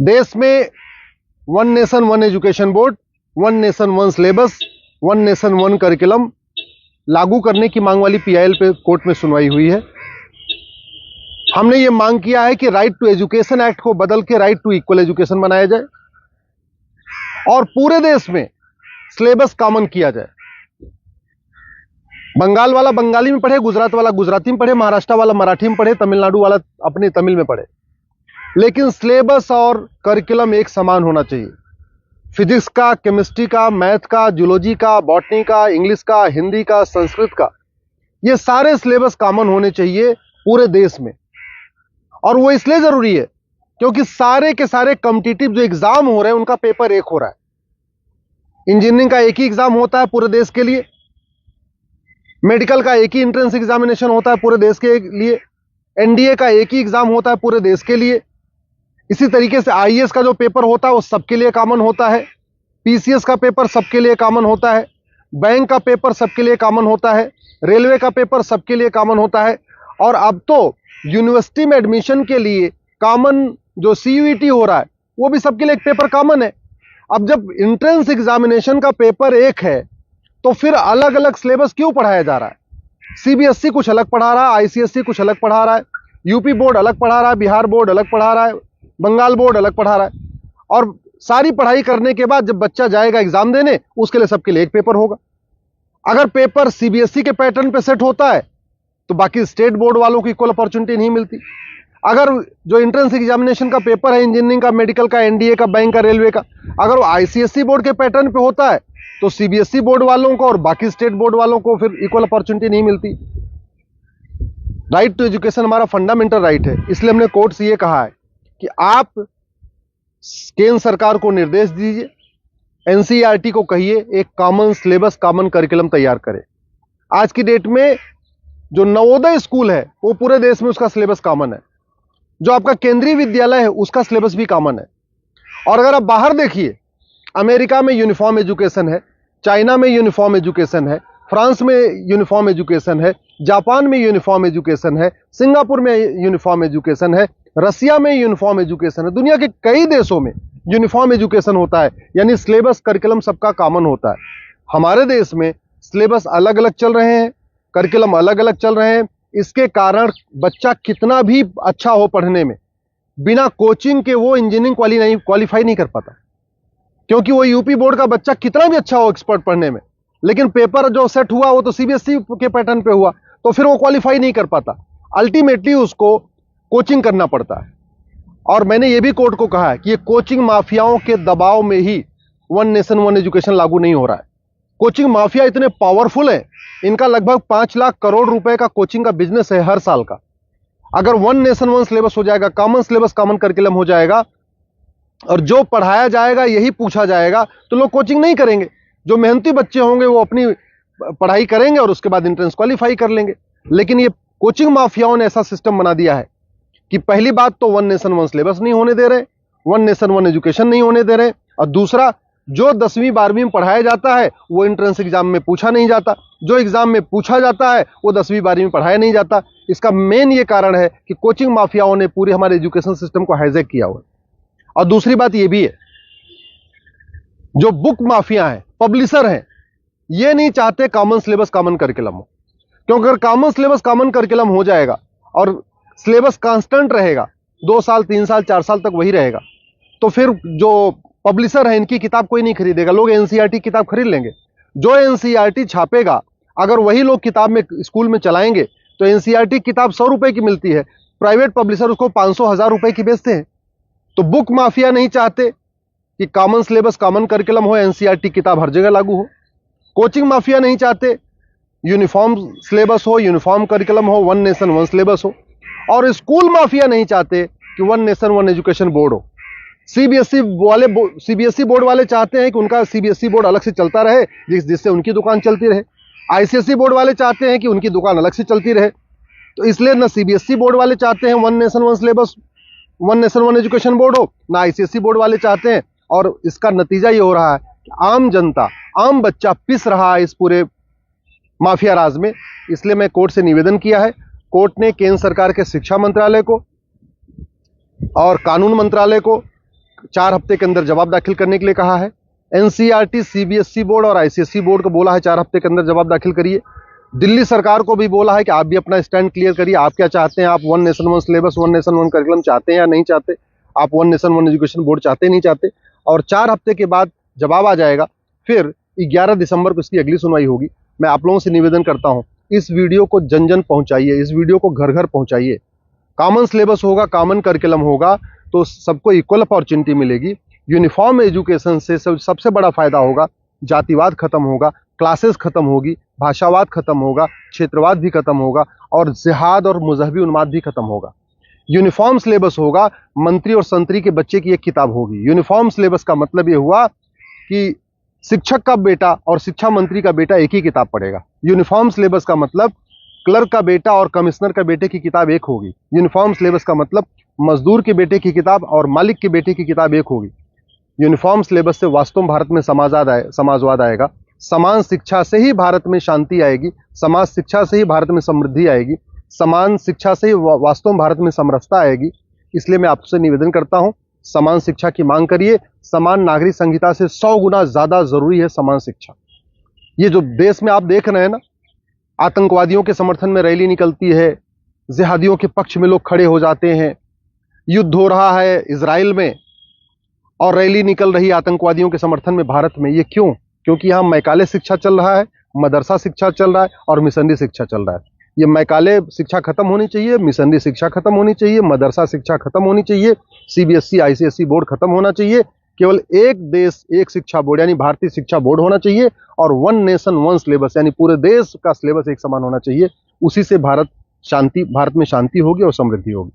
देश में one nation one education board, one nation one syllabus, one nation one curriculum लागू करने की मांग वाली पीआईएल पे कोर्ट में सुनवाई हुई है। हमने ये मांग किया है कि राइट टू एजुकेशन एक्ट को बदल के राइट टू इक्वल एजुकेशन बनाया जाए और पूरे देश में सिलेबस कॉमन किया जाए। बंगाल वाला बंगाली में पढ़े, गुजरात वाला गुजराती में पढ़े, महाराष्ट्र वाला मराठी में पढ़े, तमिलनाडु वाला अपनी तमिल में पढ़े, लेकिन सिलेबस और करिकुलम एक समान होना चाहिए। फिजिक्स का, केमिस्ट्री का, मैथ का, जूलॉजी का, बॉटनी का, इंग्लिश का, हिंदी का, संस्कृत का, ये सारे सिलेबस कॉमन होने चाहिए पूरे देश में। और वो इसलिए जरूरी है क्योंकि सारे के सारे कॉम्पिटिटिव जो एग्जाम हो रहे हैं उनका पेपर एक हो रहा है। इंजीनियरिंग का एक ही एग्जाम होता है पूरे देश के लिए, मेडिकल का एक ही एंट्रेंस एग्जामिनेशन होता है पूरे देश के लिए, एनडीए का एक ही एग्जाम होता है पूरे देश के लिए। इसी तरीके से आईएएस का जो पेपर होता है वो सबके लिए कॉमन होता है, पीसीएस का पेपर सबके लिए कॉमन होता है, बैंक का पेपर सबके लिए कॉमन होता है, रेलवे का पेपर सबके लिए कॉमन होता है। और अब तो यूनिवर्सिटी में एडमिशन के लिए कॉमन जो सीयूईटी हो रहा है वो भी सबके लिए एक पेपर कॉमन है। अब जब एंट्रेंस एग्जामिनेशन का पेपर एक है तो फिर अलग अलग सिलेबस क्यों पढ़ाया जा रहा है? सीबीएसई कुछ अलग पढ़ा रहा है, आईसीएसई कुछ अलग पढ़ा रहा है, यूपी बोर्ड अलग पढ़ा रहा है, बिहार बोर्ड अलग पढ़ा रहा है, बंगाल बोर्ड अलग पढ़ा रहा है। और सारी पढ़ाई करने के बाद जब बच्चा जाएगा एग्जाम देने, उसके लिए सबके लिए एक पेपर होगा। अगर पेपर सीबीएसई के पैटर्न पे सेट होता है तो बाकी स्टेट बोर्ड वालों को इक्वल अपॉर्चुनिटी नहीं मिलती। अगर जो एंट्रेंस एग्जामिनेशन का पेपर है इंजीनियरिंग का, मेडिकल का, एनडीए का, बैंक का, रेलवे का, अगर वो आईसीएसई बोर्ड के पैटर्न पे होता है तो सीबीएसई बोर्ड वालों को और बाकी स्टेट बोर्ड वालों को फिर इक्वल अपॉर्चुनिटी नहीं मिलती। राइट टू एजुकेशन हमारा फंडामेंटल राइट है, इसलिए हमने कोर्ट से ये कहा है कि आप केंद्र सरकार को निर्देश दीजिए, एनसीईआरटी को कहिए एक कॉमन सिलेबस, कॉमन करिकुलम तैयार करे। आज की डेट में जो नवोदय स्कूल है वो पूरे देश में उसका सिलेबस कॉमन है, जो आपका केंद्रीय विद्यालय है उसका सिलेबस भी कॉमन है। और अगर आप बाहर देखिए, अमेरिका में यूनिफॉर्म एजुकेशन है, चाइना में यूनिफॉर्म एजुकेशन है, फ्रांस में यूनिफॉर्म एजुकेशन है, जापान में यूनिफॉर्म एजुकेशन है, सिंगापुर में यूनिफॉर्म एजुकेशन है, रसिया में यूनिफॉर्म एजुकेशन है, दुनिया के कई देशों में यूनिफॉर्म एजुकेशन होता है, यानी सिलेबस करिकुलम सबका कॉमन होता है। हमारे देश में सिलेबस अलग अलग चल रहे हैं, करिकुलम अलग अलग चल रहे हैं। इसके कारण बच्चा कितना भी अच्छा हो पढ़ने में, बिना कोचिंग के वो इंजीनियरिंग क्वालिफाई नहीं कर पाता, क्योंकि वो यूपी बोर्ड का बच्चा कितना भी अच्छा हो एक्सपर्ट पढ़ने में, लेकिन पेपर जो सेट हुआ वो तो सीबीएसई के पैटर्न पे हुआ, तो फिर वो क्वालिफाई नहीं कर पाता। अल्टीमेटली उसको कोचिंग करना पड़ता है। और मैंने ये भी कोर्ट को कहा है कि ये कोचिंग माफियाओं के दबाव में ही वन नेशन वन एजुकेशन लागू नहीं हो रहा है। कोचिंग माफिया इतने पावरफुल है, इनका लगभग 5 लाख करोड़ रुपए का कोचिंग का बिजनेस है हर साल का। अगर वन नेशन वन सिलेबस हो जाएगा, कॉमन सिलेबस, कॉमन करिकुलम हो जाएगा और जो पढ़ाया जाएगा यही पूछा जाएगा, तो लोग कोचिंग नहीं करेंगे। जो मेहनती बच्चे होंगे वो अपनी पढ़ाई करेंगे और उसके बाद एंट्रेंस क्वालिफाई कर लेंगे। लेकिन ये कोचिंग माफियाओं ने ऐसा सिस्टम बना दिया है कि पहली बात तो वन नेशन वन सिलेबस नहीं होने दे रहे, वन नेशन वन एजुकेशन नहीं होने दे रहे, और दूसरा जो 10वीं 12वीं में पढ़ाया जाता है वो एंट्रेंस एग्जाम में पूछा नहीं जाता, जो एग्जाम में पूछा जाता है वो 10वीं 12वीं में पढ़ाया नहीं जाता। इसका मेन ये कारण है कि कोचिंग माफियाओं ने पूरे हमारे एजुकेशन सिस्टम को हाईजैक किया हुआ है। और दूसरी बात ये भी है, जो बुक माफिया हैं, पब्लिशर हैं, ये नहीं चाहते कॉमन सिलेबस कॉमन करिकुलम हो, क्योंकि अगर कॉमन सिलेबस कॉमन करिकुलम हो जाएगा और सिलेबस कांस्टेंट रहेगा, 2 साल 3 साल 4 साल तक वही रहेगा, तो फिर जो पब्लिशर है इनकी किताब कोई नहीं खरीदेगा, लोग एनसीईआरटी किताब खरीद लेंगे। जो एनसीईआरटी छापेगा अगर वही लोग किताब में स्कूल में चलाएंगे तो एनसीईआरटी किताब 100 रुपए की मिलती है, प्राइवेट पब्लिशर उसको 500-1000 रुपए की बेचते हैं। तो बुक माफिया नहीं चाहते कि कॉमन सिलेबस कॉमन करिकुलम हो, एनसीईआरटी किताब हर जगह लागू हो। कोचिंग माफिया नहीं चाहते यूनिफॉर्म सिलेबस हो, यूनिफॉर्म करिकुलम हो, वन नेशन वन सिलेबस हो। और स्कूल माफिया नहीं चाहते कि one nation one education board हो। सीबीएसई बोर्ड वाले चाहते हैं कि उनका सीबीएसई बोर्ड अलग से चलता रहे, जिससे उनकी दुकान चलती रहे। आईसीएसई बोर्ड वाले चाहते हैं कि उनकी दुकान अलग से चलती रहे। तो इसलिए ना सीबीएसई बोर्ड वाले चाहते हैं one nation one syllabus, one nation one education board हो, ना आईसीएसई बोर्ड वाले चाहते हैं। और इसका नतीजा ये हो रहा है कि आम जनता, आम बच्चा पिस रहा है इस पूरे माफिया राज में। इसलिए मैं कोर्ट से निवेदन किया है, कोर्ट ने केंद्र सरकार के शिक्षा मंत्रालय को और कानून मंत्रालय को 4 हफ्ते के अंदर जवाब दाखिल करने के लिए कहा है। एनसीईआरटी, सीबीएसई बोर्ड और आईसीएसई बोर्ड को बोला है 4 हफ्ते के अंदर जवाब दाखिल करिए। दिल्ली सरकार को भी बोला है कि आप भी अपना स्टैंड क्लियर करिए, आप क्या चाहते हैं, आप one nation one syllabus, one nation one curriculum चाहते हैं या नहीं चाहते, आप one nation one education board चाहते नहीं चाहते। और 4 हफ्ते के बाद जवाब आ जाएगा, फिर 11 दिसंबर को इसकी अगली सुनवाई होगी। मैं आप लोगों से निवेदन करता हूं, इस वीडियो को जन जन पहुंचाइए, इस वीडियो को घर घर पहुंचाइए। कॉमन सिलेबस होगा, कॉमन करिकुलम होगा तो सबको इक्वल अपॉर्चुनिटी मिलेगी। यूनिफॉर्म एजुकेशन से सबसे बड़ा फायदा होगा, जातिवाद खत्म होगा, क्लासेस खत्म होगी, भाषावाद खत्म होगा, क्षेत्रवाद भी खत्म होगा और जिहाद और मजहबी उन्माद भी खत्म होगा। यूनिफॉर्म सिलेबस होगा, मंत्री और संतरी के बच्चे की एक किताब होगी। यूनिफॉर्म सिलेबस का मतलब ये हुआ कि शिक्षक का बेटा और शिक्षा मंत्री का बेटा एक ही किताब पढ़ेगा। यूनिफॉर्म सिलेबस का मतलब क्लर्क का बेटा और कमिश्नर का बेटे की किताब एक होगी। यूनिफॉर्म सिलेबस का मतलब मजदूर के बेटे की किताब और मालिक के बेटे की किताब एक होगी। यूनिफॉर्म सिलेबस से वास्तव में भारत में समाजवाद आएगा। समान शिक्षा से ही भारत में शांति आएगी, समाज शिक्षा से ही भारत में समृद्धि आएगी, समान शिक्षा से ही वास्तव में भारत में समरसता आएगी। इसलिए मैं आपसे निवेदन करता हूं, समान शिक्षा की मांग करिए। समान नागरिक संहिता से 100 गुना ज्यादा जरूरी है समान शिक्षा। ये जो देश में आप देख रहे हैं ना, आतंकवादियों के समर्थन में रैली निकलती है, जिहादियों के पक्ष में लोग खड़े हो जाते हैं, युद्ध हो रहा है इजराइल में और रैली निकल रही है आतंकवादियों के समर्थन में भारत में। ये क्यों? क्योंकि यहाँ मैकाले शिक्षा चल रहा है, मदरसा शिक्षा चल रहा है और मिशनरी शिक्षा चल रहा है। ये मैकाले शिक्षा खत्म होनी चाहिए, मिशनरी शिक्षा खत्म होनी चाहिए, मदरसा शिक्षा खत्म होनी चाहिए, सीबीएसई आईसीएसई बोर्ड खत्म होना चाहिए। केवल एक देश एक शिक्षा बोर्ड यानी भारतीय शिक्षा बोर्ड होना चाहिए और वन नेशन वन सिलेबस यानी पूरे देश का सिलेबस एक समान होना चाहिए। उसी से भारत में शांति होगी और समृद्धि होगी।